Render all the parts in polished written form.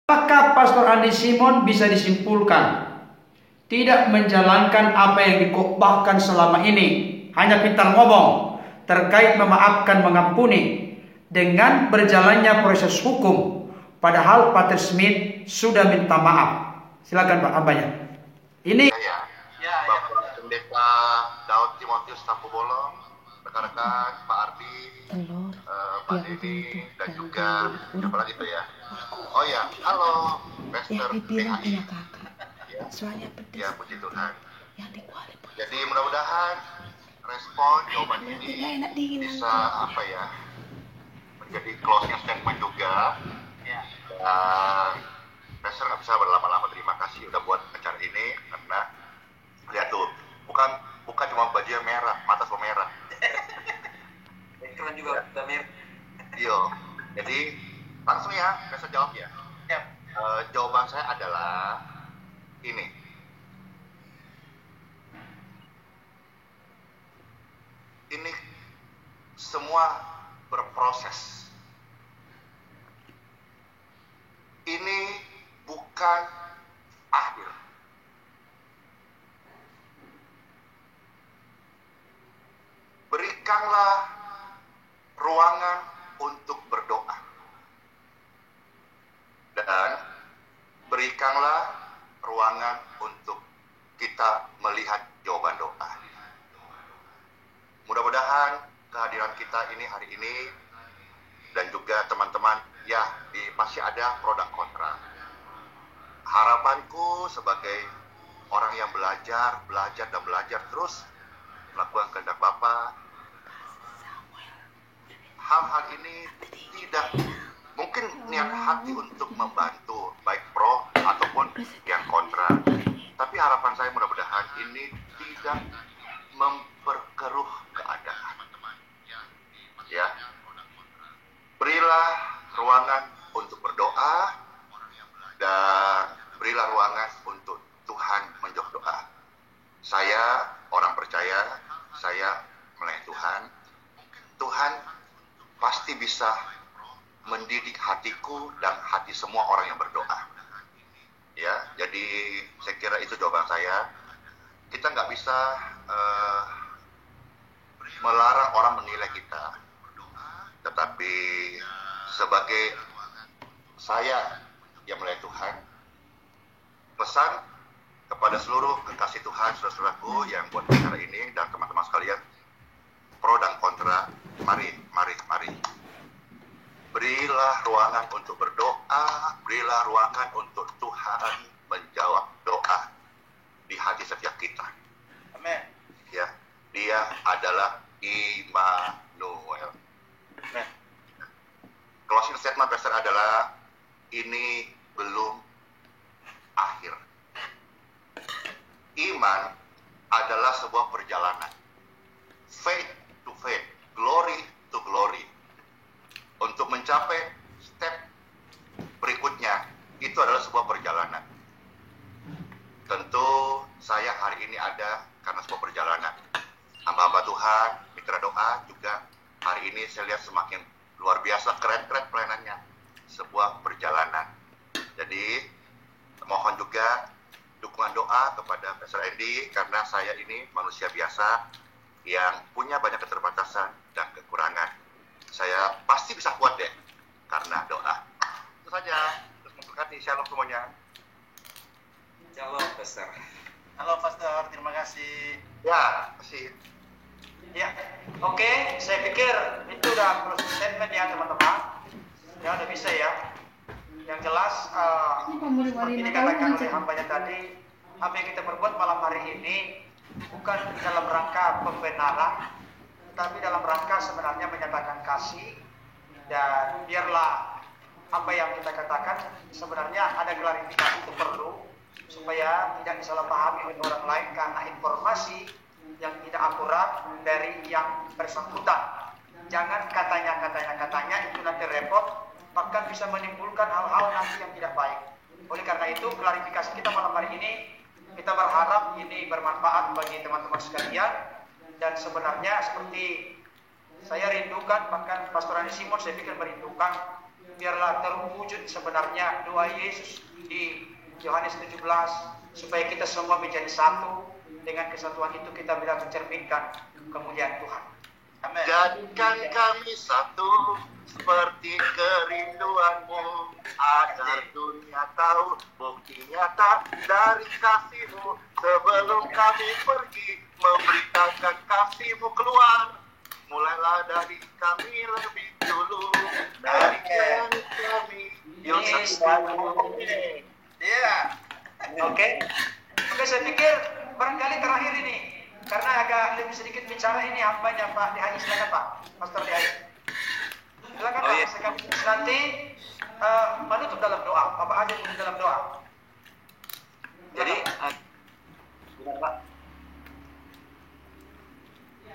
Maka Pastor Andi Simon bisa disimpulkan tidak menjalankan apa yang dikotbahkan selama ini, hanya pintar ngomong terkait memaafkan, mengampuni dengan berjalannya proses hukum, padahal Pater Smith sudah minta maaf. Silakan Pak hambanya. Ini Bapak Pendeta Daud Timotius Tampu-Bolong, rekan-rekan Pak Ardi, Pak Dedi, dan juga siapa lagi itu ya? Oh ya, halo, Pastor PHI. Ya, puji Tuhan. Jadi mudah-mudahan respon jawaban ini bisa menjadi closing statement juga. Dan Pastor nggak bisa berlama-lama, terima kasih udah buat acara ini, karena lihat tuh, bukan cuma baju yang merah, mata semua merah. Keren juga udah merah. Iya, jadi langsung ya, Pastor jawab ya. Jawaban saya adalah ini. Ini semua berproses. Ini bukan akhir. Berikanlah ruangan untuk berdoa. Dan berikanlah ruangan untuk kita melihat jawaban doa. Mudah-mudahan kehadiran kita ini hari ini dan juga teman-teman pasti ada pro dan kontra. Harapanku sebagai orang yang belajar terus melakukan kehendak Bapa, hal-hal ini tidak mungkin niat hati untuk membantu baik pro ataupun yang kontra. Tapi harapan saya mudah-mudahan ini tidak memperkeruh keadaan. Ya. Berilah ruangan untuk berdoa dan berilah ruangan untuk Tuhan menjawab doa. Saya orang percaya, saya melayani Tuhan. Tuhan pasti bisa mendidik hatiku dan hati semua orang yang berdoa. Ya, jadi saya kira itu jawaban saya. Kita nggak bisa melarang orang menilai kita, tetapi sebagai saya yang melayani Tuhan, pesan kepada seluruh kekasih Tuhan, saudara-saudaraku yang buat acara ini dan teman-teman sekalian, pro dan kontra, mari. Berilah ruangan untuk berdoa, berilah ruangan untuk Tuhan menjawab doa di hati setiap kita. Amin. Ya, Dia adalah Immanuel. Amin. Closing statement Pastor adalah ini belum akhir. Iman adalah sebuah perjalanan. Faith to faith, glory to glory. Untuk mencapai step berikutnya, itu adalah sebuah perjalanan. Tentu saya hari ini ada karena sebuah perjalanan. Hamba-hamba Tuhan, mitra doa juga hari ini saya lihat semakin luar biasa, keren-keren pelayanannya. Sebuah perjalanan. Jadi mohon juga dukungan doa kepada Pastor Andy, karena saya ini manusia biasa yang punya banyak keterbatasan dan kekurangan. Saya pasti bisa kuat deh karena doa. Itu saja. Terus memberkati. Shalom semuanya. Shalom, Pastor. halo Pastor, terima kasih. Ya, kasih. Ya, oke, saya pikir itu udah closing statement ya teman-teman. Ya udah bisa ya. Yang jelas seperti dikatakan oleh hambanya tadi, apa yang kita perbuat malam hari ini bukan dalam rangka pembenaran, tapi dalam rangka sebenarnya menyatakan kasih. Dan biarlah apa yang kita katakan sebenarnya ada klarifikasi itu perlu, supaya tidak disalahpahami oleh orang lain karena informasi yang tidak akurat dari yang bersangkutan. Jangan katanya itu nanti repot, bahkan bisa menimbulkan hal-hal nanti yang tidak baik. Oleh karena itu klarifikasi kita malam hari ini, kita berharap ini bermanfaat bagi teman-teman sekalian. Dan sebenarnya seperti saya rindukan, bahkan Pastor Andi Simon saya pikir merindukan, biarlah terwujud sebenarnya doa Yesus di Yohanes 17, supaya kita semua menjadi satu. Dengan kesatuan itu kita bisa mencerminkan kemuliaan Tuhan. Amin. Jadikan kami satu seperti kerinduanmu, agar dunia tahu bukti nyata dari kasihmu. Sebelum kami pergi memberitakan kasihmu keluar, mulailah dari kami lebih dulu, dari kami yang satu. Iya. Oke, saya pikir barangkali terakhir ini, karena agak lebih sedikit bicara ini hambanya Pak Dihani. Silakan Pak, Pastor Dihani. Silakan Pak, sekaligus nanti menutup dalam doa. Bapak ada di dalam doa. Jadi, Pak.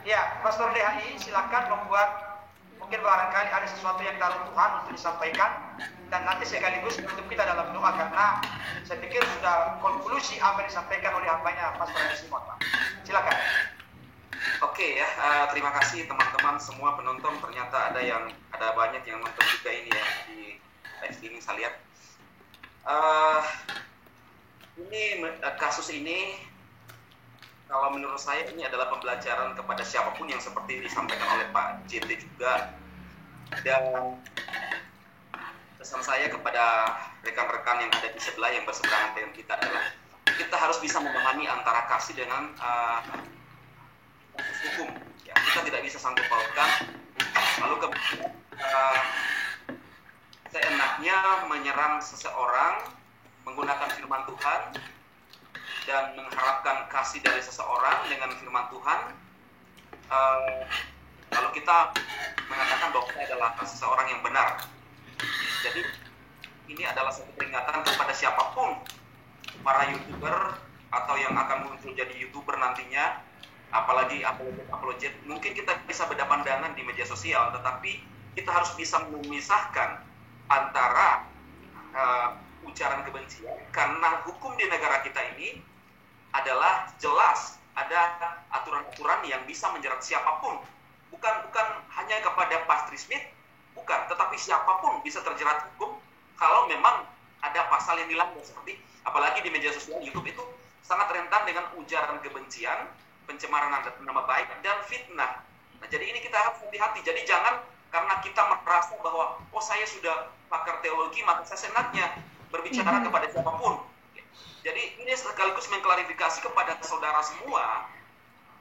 Ya, Pastor Dihani, silakan membuat, mungkin barangkali ada sesuatu yang dalam Tuhan untuk disampaikan, dan nanti sekaligus menutup kita dalam doa, karena saya pikir sudah konklusi apa yang disampaikan oleh hambanya Pastor Simon, Pak. Silakan. Oke ya, terima kasih teman-teman semua penonton. Ternyata ada banyak yang nonton juga ini ya di live streaming saya lihat. Kasus ini, kalau menurut saya ini adalah pembelajaran kepada siapapun yang seperti disampaikan oleh Pak JT juga. Dan pesan saya kepada rekan-rekan yang ada di sebelah yang berseberangan dengan kita adalah kita harus bisa memahami antara kasih dengan hukum. Ya, kita tidak bisa sangkut pautkan. Lalu kemudian seenaknya menyerang seseorang menggunakan firman Tuhan dan mengharapkan kasih dari seseorang dengan firman Tuhan. Lalu kita mengatakan bahwa kita adalah seseorang yang benar. Jadi ini adalah satu peringatan kepada siapapun, para YouTuber atau yang akan muncul jadi YouTuber nantinya, apalagi apologet. Mungkin kita bisa beda pandangan di media sosial, tetapi kita harus bisa memisahkan antara ujaran kebencian, karena hukum di negara kita ini adalah jelas ada aturan-aturan yang bisa menjerat siapapun, bukan hanya kepada Pastri Smith, bukan, tetapi siapapun bisa terjerat hukum kalau memang ada pasal yang dilanggar. Seperti apalagi di media sosial YouTube itu sangat rentan dengan ujaran kebencian, pencemaran nama baik, dan fitnah. Nah, jadi ini kita harus hati-hati. Jadi jangan karena kita merasa bahwa saya sudah pakar teologi, maka saya senatnya berbicara kepada siapapun. Jadi ini sekaligus mengklarifikasi kepada saudara semua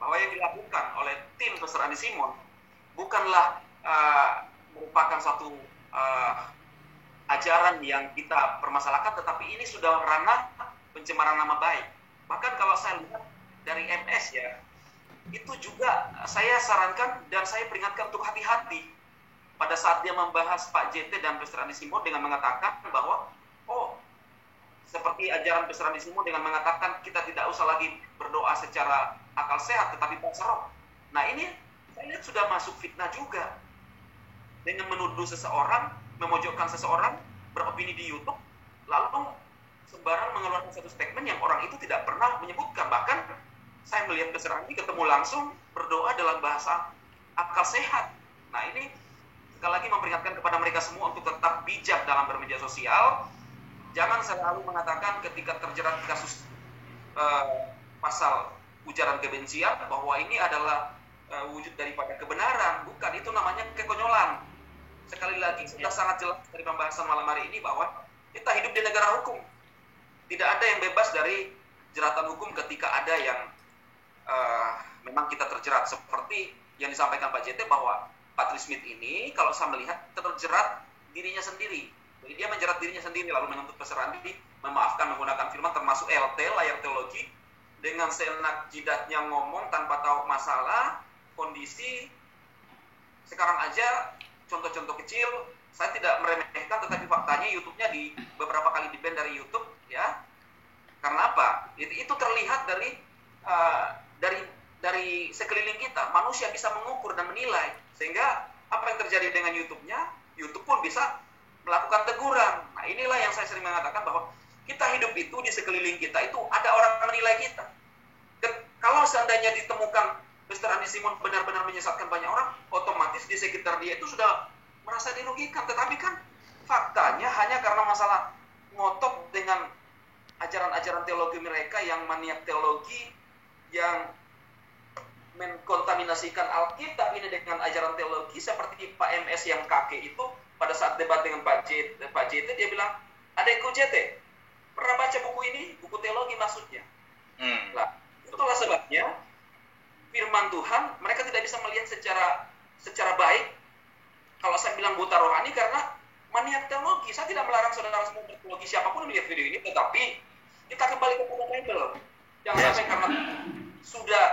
bahwa yang dilakukan oleh tim Pastor Andi Simon bukanlah merupakan satu ajaran yang kita permasalahkan, tetapi ini sudah ranah pencemaran nama baik. Bahkan kalau saya lihat dari MS ya, itu juga saya sarankan dan saya peringatkan untuk hati-hati pada saat dia membahas Pak JT dan Pastor Andi Simon dengan mengatakan bahwa seperti ajaran Pastor Andi Simon dengan mengatakan kita tidak usah lagi berdoa secara akal sehat tetapi bahasa roh. Nah, ini saya lihat sudah masuk fitnah juga dengan menuduh seseorang, memojokkan seseorang beropini di YouTube, lalu sembarang mengeluarkan satu statement yang orang itu tidak pernah menyebutkan. Bahkan saya melihat Pastor Andi ketemu langsung berdoa dalam bahasa akal sehat. Nah, ini sekali lagi memperingatkan kepada mereka semua untuk tetap bijak dalam bermedia sosial. Jangan selalu mengatakan ketika terjerat kasus pasal ujaran kebencian bahwa ini adalah wujud daripada kebenaran. Bukan, itu namanya kekonyolan. Sekali lagi sudah sangat jelas dari pembahasan malam hari ini bahwa kita hidup di negara hukum. Tidak ada yang bebas dari jeratan hukum ketika ada yang memang kita terjerat. Seperti yang disampaikan Pak JT bahwa Pastri Smith ini kalau saya melihat terjerat dirinya sendiri. Jadi dia menjerat dirinya sendiri lalu menuntut Pastor Andi memaafkan menggunakan firman termasuk LT, layar teologi, dengan seenak jidatnya ngomong tanpa tahu masalah, kondisi. Sekarang aja contoh-contoh kecil, saya tidak meremehkan tetapi faktanya YouTube-nya di beberapa kali di-ban dari YouTube ya. Karena apa? Itu terlihat dari sekeliling kita. Manusia bisa mengukur dan menilai. Sehingga apa yang terjadi dengan YouTube-nya, YouTube pun bisa melakukan teguran. Nah, inilah yang saya sering mengatakan bahwa kita hidup itu di sekeliling kita itu ada orang menilai kita. Dan kalau seandainya ditemukan Pastor Andi Simon benar-benar menyesatkan banyak orang, otomatis di sekitar dia itu sudah merasa dirugikan. Tetapi kan faktanya hanya karena masalah ngotot dengan ajaran-ajaran teologi mereka yang maniak teologi, yang mengkontaminasikan Alkitab ini dengan ajaran teologi, seperti Pak MS yang kakek itu pada saat debat dengan Pak JT dia bilang, adekku JT, pernah baca buku ini? Buku teologi maksudnya. Nah, itulah sebabnya firman Tuhan mereka tidak bisa melihat secara baik. Kalau saya bilang buta rohani karena maniak teologi. Saya tidak melarang saudara semua teologi siapapun melihat video ini, tetapi kita kembali ke Bible. Jangan sampai karena sudah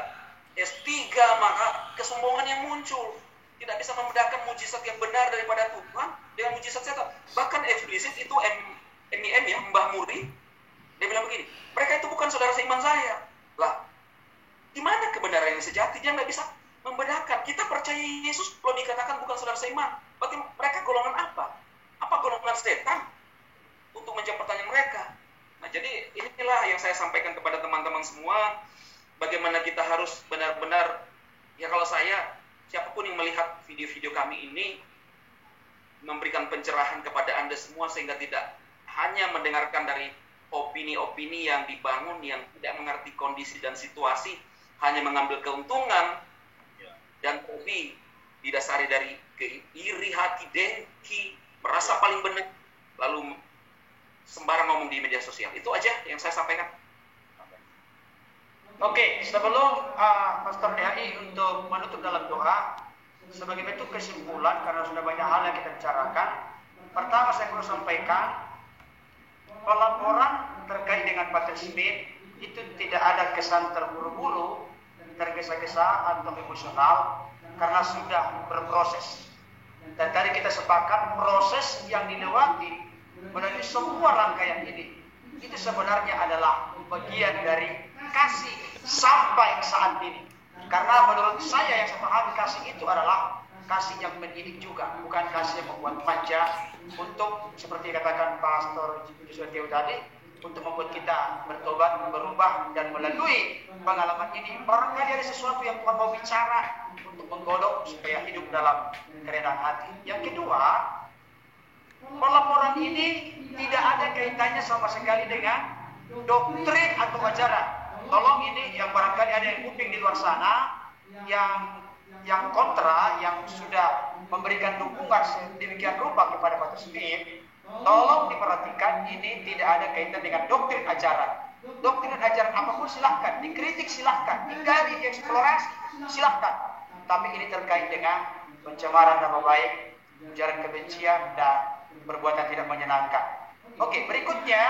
S3 maka kesombongan yang muncul. Tidak bisa membedakan mujizat yang benar daripada Tuhan dengan mujizat setan. Bahkan eksplisit itu MIM ya, Mbah Muri, dia bilang begini, mereka itu bukan saudara seiman saya. Lah, di mana kebenaran yang sejati? Dia nggak bisa membedakan. Kita percaya Yesus kalau dikatakan bukan saudara seiman. Berarti mereka golongan apa? Apa golongan setan? Untuk menjawab pertanyaan mereka. Nah, jadi inilah yang saya sampaikan kepada teman-teman semua. Bagaimana kita harus benar-benar, ya kalau saya, siapapun yang melihat video-video kami ini, memberikan pencerahan kepada Anda semua sehingga tidak hanya mendengarkan dari opini-opini yang dibangun, yang tidak mengerti kondisi dan situasi, hanya mengambil keuntungan, dan tapi didasari dari iri hati, dengki, merasa paling benar, lalu sembarang ngomong di media sosial. Itu aja yang saya sampaikan. Oke, sebelum Pastor DHI untuk menutup dalam doa, sebagai bentuk kesimpulan karena sudah banyak hal yang kita bicarakan. Pertama saya perlu sampaikan, pelaporan terkait dengan Patrick Smith itu tidak ada kesan terburu-buru, tergesa-gesa atau emosional karena sudah berproses. Dan tadi kita sepakat proses yang dilewati melalui semua rangkaian ini itu sebenarnya adalah bagian dari kasih sampai saat ini. Karena menurut saya yang saya pahami kasih itu adalah kasih yang mendidik juga, bukan kasih yang membuat manja untuk seperti katakan Pastor Joshua Teo tadi, untuk membuat kita bertobat, berubah dan melalui pengalaman ini barangkali ada sesuatu yang Tuhan mau bicara untuk menggodok supaya hidup dalam kerendahan hati. Yang kedua, pelaporan ini tidak ada kaitannya sama sekali dengan doktrin atau ajaran. Tolong ini yang barangkali ada yang kuping di luar sana yang kontra, yang sudah memberikan dukungan sedemikian rupa kepada Patrick Smith, tolong diperhatikan ini tidak ada kaitan dengan doktrin ajaran. Doktrin ajaran apapun silahkan, dikritik silahkan, digali, dieksplorasi silahkan. Tapi ini terkait dengan pencemaran nama baik, ujaran kebencian dan perbuatan tidak menyenangkan. Oke, berikutnya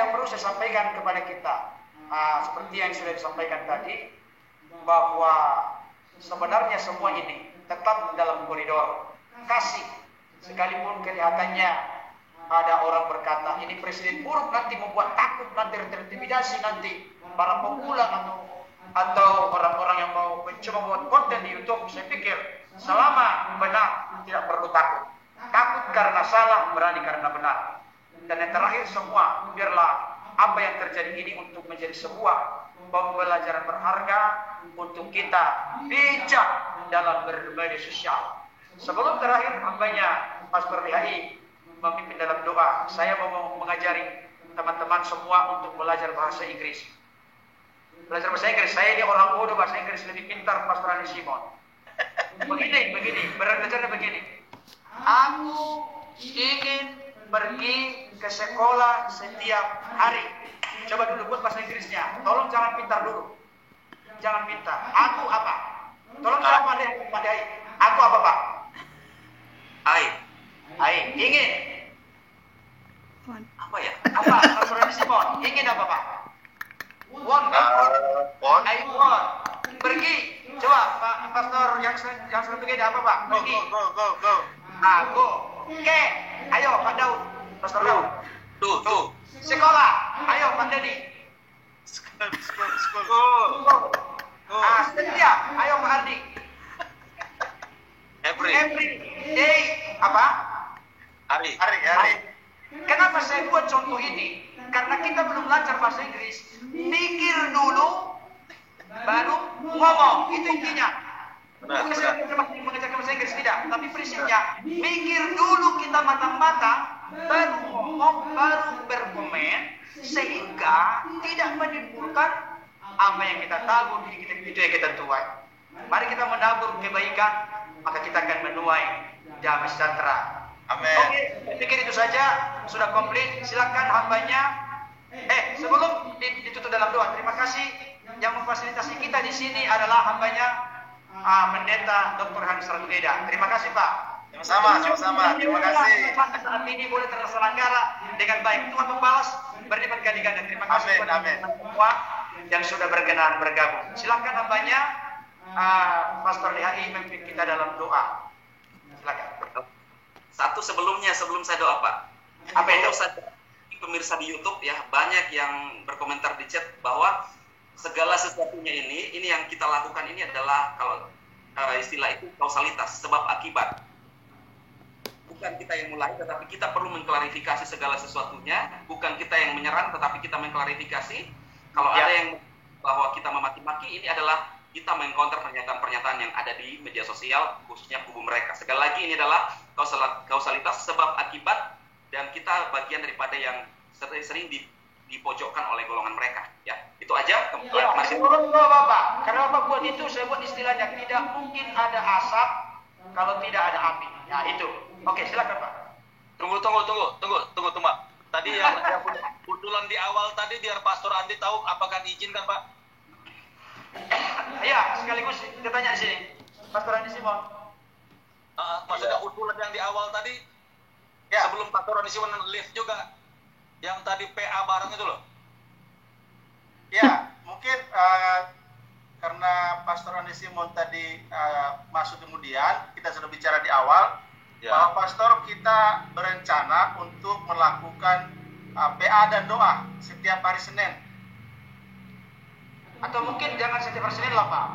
yang perlu saya sampaikan kepada kita, seperti yang sudah disampaikan tadi, bahwa sebenarnya semua ini tetap dalam koridor kasih. Sekalipun kelihatannya ada orang berkata ini presiden buruk, nanti membuat takut, nanti terintimidasi, nanti para pemula atau orang-orang yang mau mencoba membuat konten di YouTube. Saya pikir selama benar tidak perlu takut. Takut karena salah, berani karena benar. Dan yang terakhir semua, biarlah apa yang terjadi ini untuk menjadi sebuah pembelajaran berharga untuk kita bijak dalam bermedia sosial. Sebelum terakhir hambanya Pastor DHI memimpin dalam doa, saya mau mengajari teman-teman semua untuk belajar bahasa Inggris. Belajar bahasa Inggris, saya ini orang bodoh bahasa Inggris, lebih pintar Pastor Ani Simon. Begini, belajarnya begini. Aku ingin pergi ke sekolah setiap hari. Coba dulu buat bahasa Inggrisnya. Tolong jangan pintar dulu. Jangan pintar. Aku apa? Tolong jawab pandai. Aku apa, Pak? Ingin. Apa ya? Apa? Pastor Ani Simon. Ingin apa, Pak? Want. I want. Pergi. Coba Pak Pastor yang sering begini apa, Pak? Pergi. Go. Aku. Oke. Ayo Pak Daud. Pastor Daud. Tuh. Sekolah. Ayo Pak Dedi. School. Setia. Ayo Pak Ardi. Every day. Apa? Hari. Kenapa saya buat contoh ini? Karena kita belum belajar bahasa Inggris. Pikir dulu, baru ngomong. Itu intinya. Bukan saya mengajarkan bahasa Inggris, tidak. Tapi prinsipnya, mikir dulu kita matang-matang, baru ngomong, baru berkomen, sehingga tidak menimbulkan apa yang kita tabur, itu yang kita tuai. Mari kita menabur kebaikan, maka kita akan menuai damai sejahtera. Amin. Oke, saya pikir itu saja, sudah komplit. Silakan hambanya. Sebelum ditutup dalam doa, terima kasih yang memfasilitasi kita di sini adalah hambanya Pendeta Dr. Hans Ratueda. Terima kasih Pak. Sama-sama. Terima kasih. Saat ini boleh terselenggara dengan baik. Tuhan membalas berlipat ganda. Terima kasih kepada semua yang sudah berkenan bergabung. Silakan hambanya Pastor DHI memimpin kita dalam doa. Silakan. Sebelum saya doa Pak. Apa itu? Pemirsa di YouTube ya, banyak yang berkomentar di chat bahwa segala sesuatunya ini yang kita lakukan ini adalah kalau istilah itu kausalitas, sebab akibat. Bukan kita yang mulai, tetapi kita perlu mengklarifikasi segala sesuatunya. Bukan kita yang menyerang, tetapi kita mengklarifikasi. Kalau ada yang bahwa kita memaki-maki, ini adalah kita mengcounter pernyataan-pernyataan yang ada di media sosial, khususnya kubu mereka. Sekali lagi, ini adalah kausalitas, sebab akibat, dan kita bagian daripada yang sering dipojokkan oleh golongan mereka. Ya, itu aja. Masih menurut Bapak, karena Bapak buat itu, saya buat istilahnya, tidak mungkin ada asap kalau tidak ada api. Ya, itu. Oke, silakan Pak. Tunggu, Pak. Tadi yang usulan di awal tadi biar Pastor Andi tahu apakah diizinkan, Pak? Ya, sekaligus kita tanya di sini. Pastor Andi Simon. Maksudnya usulan yang di awal tadi, sebelum Pastor Andi Simon live juga, yang tadi PA bareng itu loh. Ya, mungkin karena Pastor Andi Simon tadi masuk kemudian, kita sudah bicara di awal, bahwa Pastor kita berencana untuk melakukan PA dan doa setiap hari Senin. Atau mungkin jangan setiap hari Senin lah Pak.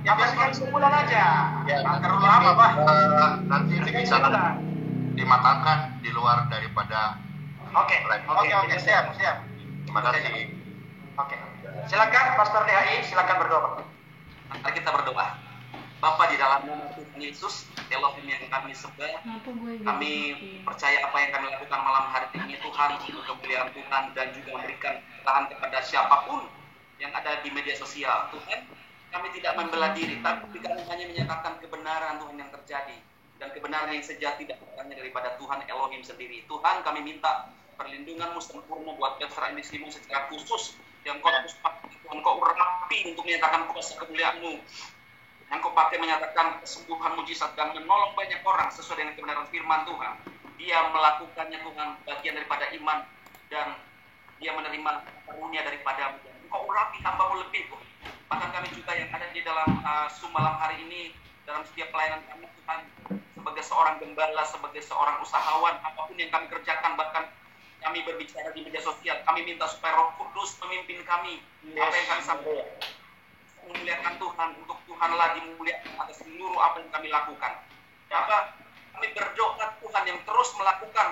Ya, sekali sebulan aja. Ya, terlalu lama Pak. Nanti bisa dimatangkan di luar daripada. Oke, siap. Terima kasih. Oke. Silakan Pastor DHI, silakan berdoa Pak. Mari kita berdoa. Bapa, di dalam nama Tuhan Yesus, Elohim yang kami sembah, kami percaya apa yang kami lakukan malam hari ini Tuhan untuk kemuliaan Tuhan dan juga memberikan tahan kepada siapapun yang ada di media sosial. Tuhan, kami tidak membela diri, tapi kami hanya menyatakan kebenaran Tuhan yang terjadi, dan kebenaran yang sejati datangnya daripada Tuhan Elohim sendiri. Tuhan, kami minta perlindungan-Mu sempurna buat Pastor Andi Simon secara khusus, yang Kau Tuhan Kau urapi untuk menyatakan kuasa kemuliaan-Mu, yang Kau pakai menyatakan kesembuhan mujizat dan menolong banyak orang sesuai dengan kebenaran firman Tuhan. Dia melakukannya Tuhan bagian daripada iman, dan dia menerima karunia daripada Engkau urapi hamba-Mu lebih Tuhan. Bahkan kami juga yang ada di dalam Zoom malam hari ini, dalam setiap pelayanan kami Tuhan, sebagai seorang gembala, sebagai seorang usahawan, apapun yang kami kerjakan, bahkan kami berbicara di media sosial, kami minta supaya Roh Kudus memimpin kami. Apa yang kami sampaikan, memuliakan Tuhan, untuk Tuhanlah dimuliakan atas seluruh apa yang kami lakukan. Apa? Kami berdoa Tuhan yang terus melakukan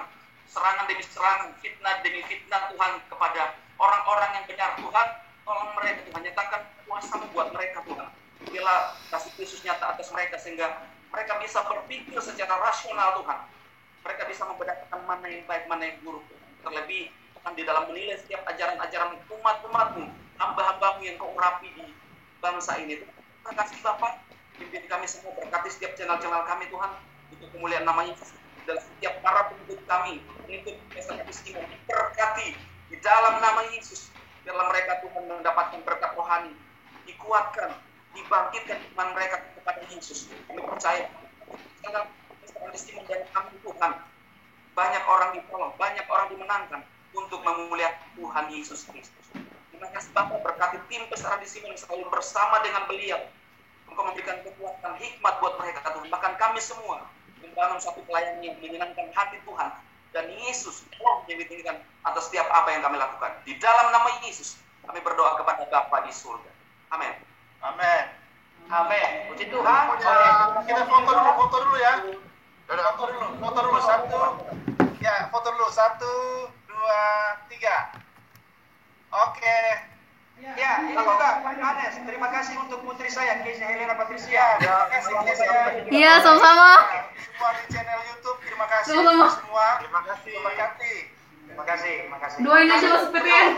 serangan demi serangan, fitnah demi fitnah Tuhan kepada orang-orang yang benar. Tuhan, tolong mereka Tuhan, nyatakan kuasa-Mu buat mereka Tuhan. Bila kasih Yesus nyata atas mereka, sehingga mereka bisa berpikir secara rasional Tuhan. Mereka bisa membedakan mana yang baik, mana yang buruk. Terlebih Tuhan di dalam menilai setiap ajaran-ajaran umat-umat-Mu, hamba-hamba-Mu yang Kau urapi di bangsa ini. Terima kasih Bapak, pimpin kami semua, berkati setiap channel-channel kami Tuhan, untuk kemuliaan nama Yesus, dan setiap para pengikut kami, pengikut Pastor Andi Simon, berkati di dalam nama Yesus, dalam mereka Tuhan mendapatkan berkat rohani, dikuatkan, dibangkitkan iman mereka kepada Yesus. Kami percaya, karena Pastor Andi Simon dan kami Tuhan, banyak orang ditolong, banyak orang dimenangkan untuk memuliakan Tuhan Yesus Kristus. Terima kasih Bapak, berkati tim Pastor Andi Simon yang selalu bersama dengan beliau. Engkau memberikan kekuatan, hikmat buat mereka Tuhan. Bahkan kami semua membangun satu pelayanan yang menyenangkan hati Tuhan. Dan Yesus yang ditinggikan atas setiap apa yang kami lakukan. Di dalam nama Yesus, kami berdoa kepada Bapa di surga. Amin. Amin. Amin. Puji Tuhan. Kita foto dulu ya. Foto dulu. Foto dulu. 1, 2, 3. Oke. Ya, ini juga Pak Yohanes. Terima kasih untuk putri saya, Keisha Helena Patricia. Terima kasih Keisha. Iya, sama-sama. Semua di channel YouTube, terima kasih Sama-sama. semua. Terima kasih. Terima kasih. Terima kasih. Doain aja Mas Petrian.